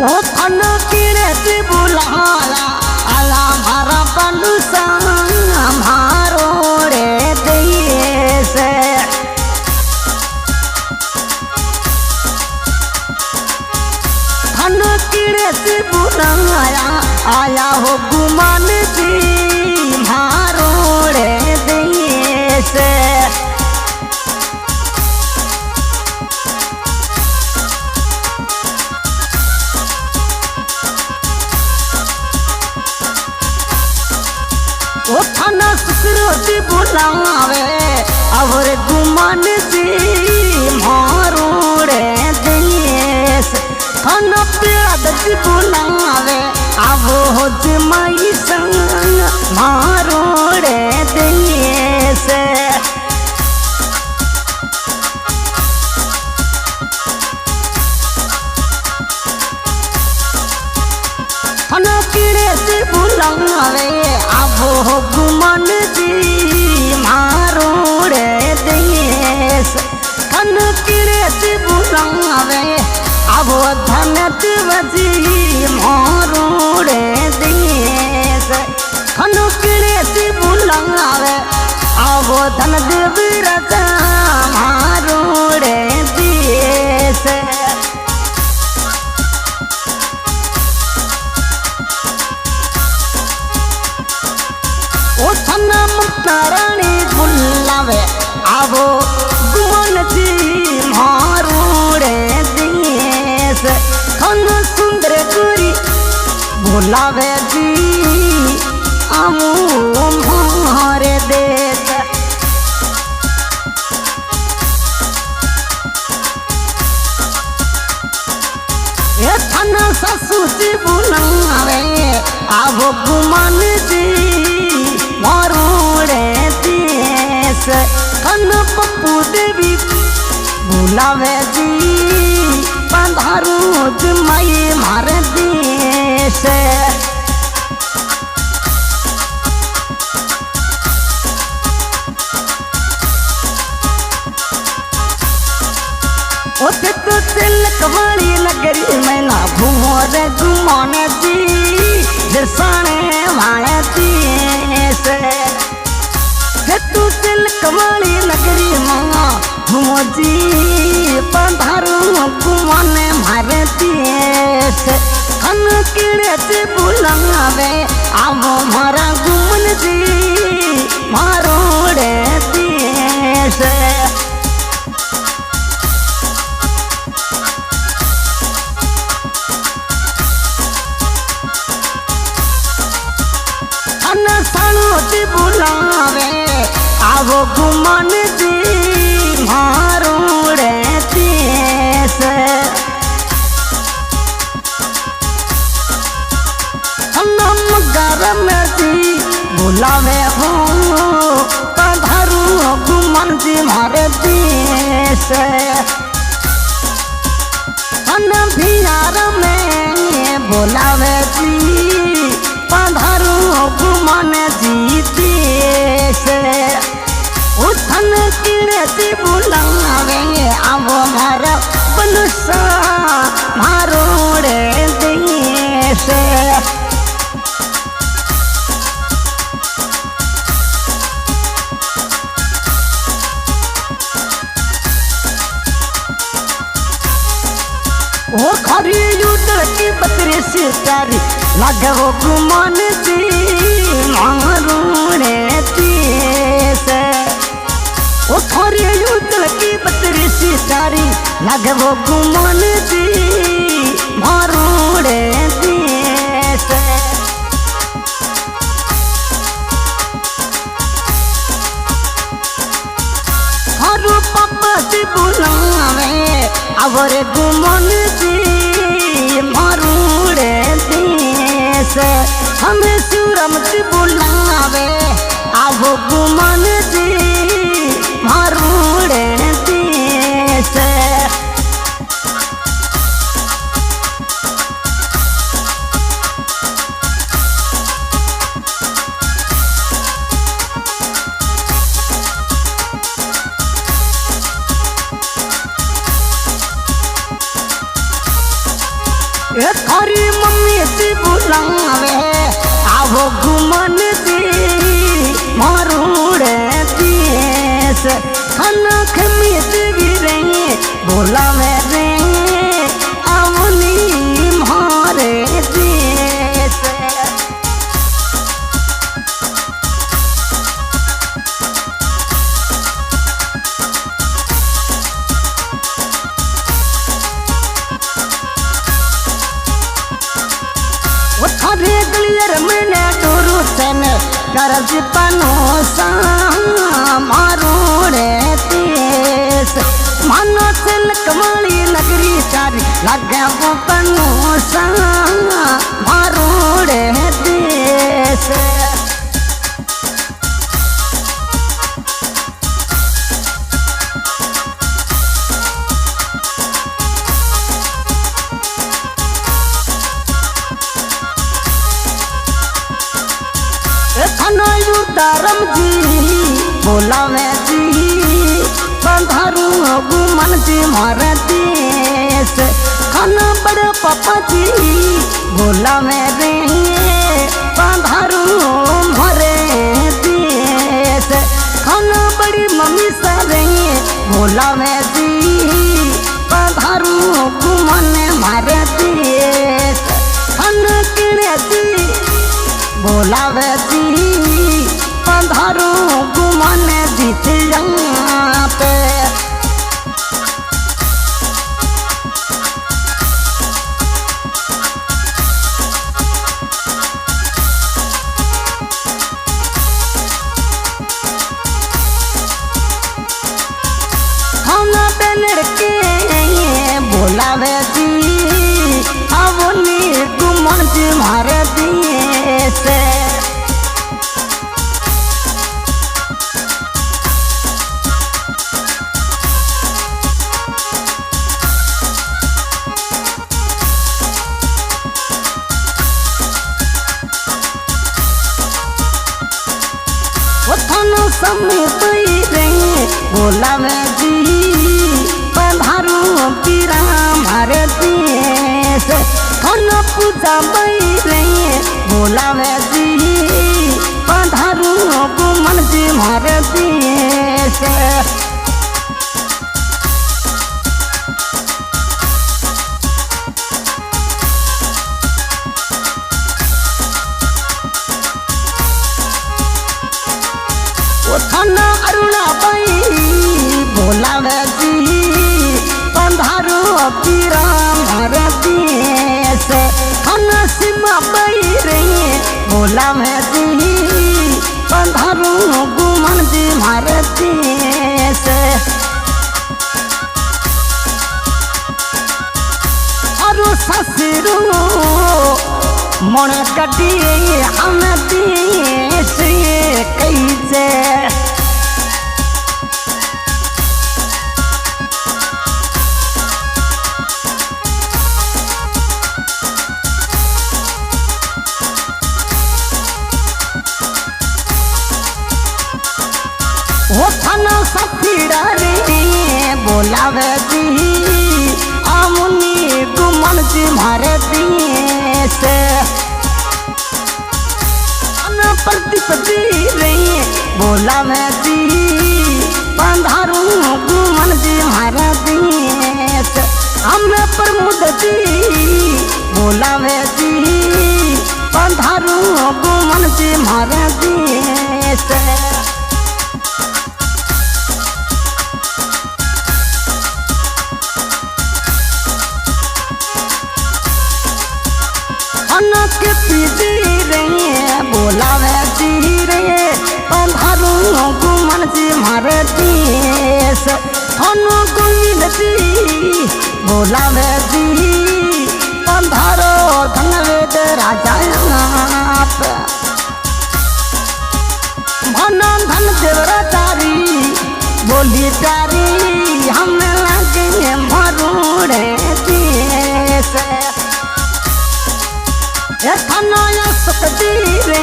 ओ fun किरे से बुलाला आला मारा बंडू संभारो रे दिए से फन किरे से बुलाया आया हो गुमान जी मारो रे दिए से ओ थाना सुसरोती बुलावे और गुमान जी मारो रे देश थाना प्याद जी बुलावे अब हो जमाई संग मारो रे देश थाना किरे से बुलावे हो गुमान जी मारो रे देश खन किरे से बुलावे अब धन जी मारो रे देश खन किरे से बुलावे अब धन देव राजा मारो रे देश ओ थाना मुक्तारानी बुलावे आवो गुमान जी मारो रे देश खन सुंदर गुरी बुलावे जी आमू मारे देश ये थाना ससु जी बुलावे आवो गुमान जी मारो रे देश खन पप्पू देवी बुलावे जी पंधारू जमाई मारे देश ओते तो तिलक वाली नगरी में ना भूर गुमान जी दर्शाने वाले देश तू तिलक वाली नगरी मांगा मुझी पंधारू गुमान मारे देश खन किड़े से बुलावे अब मारा गुमान जी मारो रे देश सालों बुलावे आवो गुमान जी मारो रे देश हम गरम जी बुलावे हो पंधारू गुमान जी मारे देश हम बिहार में बुलावे जी पंधारू गुमान जी देश उठन किरे से बुलावे अब मारा बनुसा मारो रे देश ओ खरी युद्ध की बतरे से तारी लगे वो गुमान जी मारो रे देश ओ खरी युद्ध की बतरे से तारी लगे वो गुमान जी मारो रे देश हरु पापा से बुलावे और गुमान जी मारो रे देश हमें सूरम से बुलावे अब गुमान जी मारो रे देश ए थारी मम्मी जी बुलावे आवो घुमन दी मारूड़े देश खाना खमी भी रही बुलावे रे आवनी मारे देश थारे गलियर मैंने डोरू सन करज पनोसा मारूड़े देश मानो तिलक माली नगरी चारी लगे वो पनोसा मारूड़े देश धर्म जी बोलावे जी बंधारू गुमन जी मारे देश खाना बड़े पापा जी बोलावे रे बंधारू मारे देश खाना बड़ी मम्मी सारे बोलावे जी बंधारू गुमन मारे देश खाना किणे जी बोलावे जी बंधारू गुमान जीत पे खाना पे लड़के बोलावे जी आवनी गुमान जी मारे देश समय रे बोलावे जी बंधारू पीरा मारे देश खाना पूजा रे बोलावे जी बंधारू गुमन जी मारे देश थाना अरुणा बाई बोलावे जी बंधारू पीरा मारे देश थाना सीमा बाई रे बोलावे जी बंधारू गुमन जी मारे देश अरु ससुरू मन कटी हम देश कैसे वो थाना सफीरा रे बोलावे जी आमुनी गुमन जी मारे देश प्रतिपति रे बोलावे जी बंधारू गुमन जी मारे देश हमें प्रमुद जी बोलावे जी बंधारू गुमन जी मारे देश के पीती रे बोलावे जी रे बंधारू गुमन जी मारे देश हनु गोविंद जी बोलावे जी बंधारो धनवेद राजा भना धन देवराचारी बोली प्यारी हम लगे मरूड़े देश थाना सुखदी रे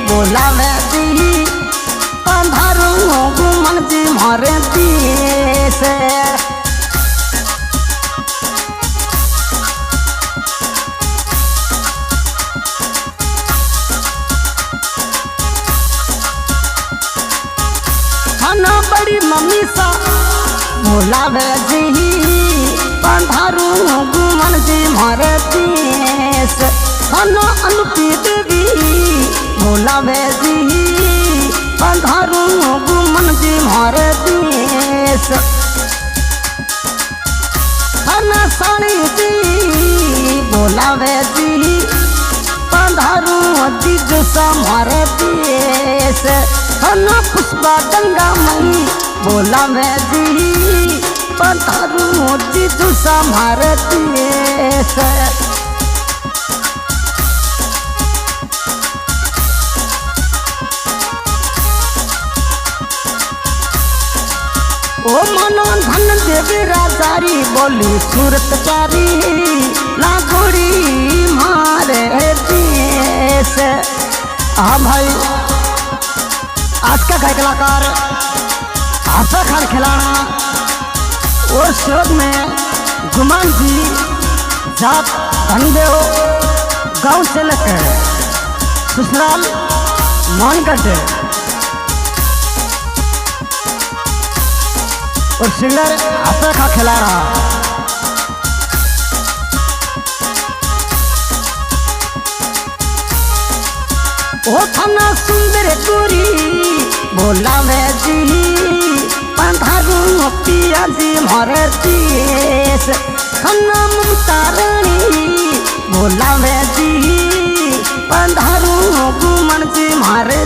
बोलावे जी बंधारू गुमन जी मारे देश बोलावे जी पंधारू गुमन जी मारे देश खाना अनुपी देवी बोलावे जी पंधारू गुमन जी मारे देश खाना साड़ी जी बोलावे जी पंधारू जी जो समारे देश खाना पुष्पा गंगा मई बोलावे जी पंधारू जी जो समारे देश ओ मनो धन देवी राजारी बोली सूरत प्यारी लागोड़ी मारे देश। हाँ भाई आज का गाय कलाकार आशा खान खिलाना और शोध में गुमान जी जात धनदेव गांव से लेकर ससुराल मानगढ़ और सिंगर आशा का खिलाना ओ थाना सुंदर गोरी बोलावे जी पंधारू पिया जी मारे देश खाना ममता रानी बोलावे जी पंधारू गुमन जी मारे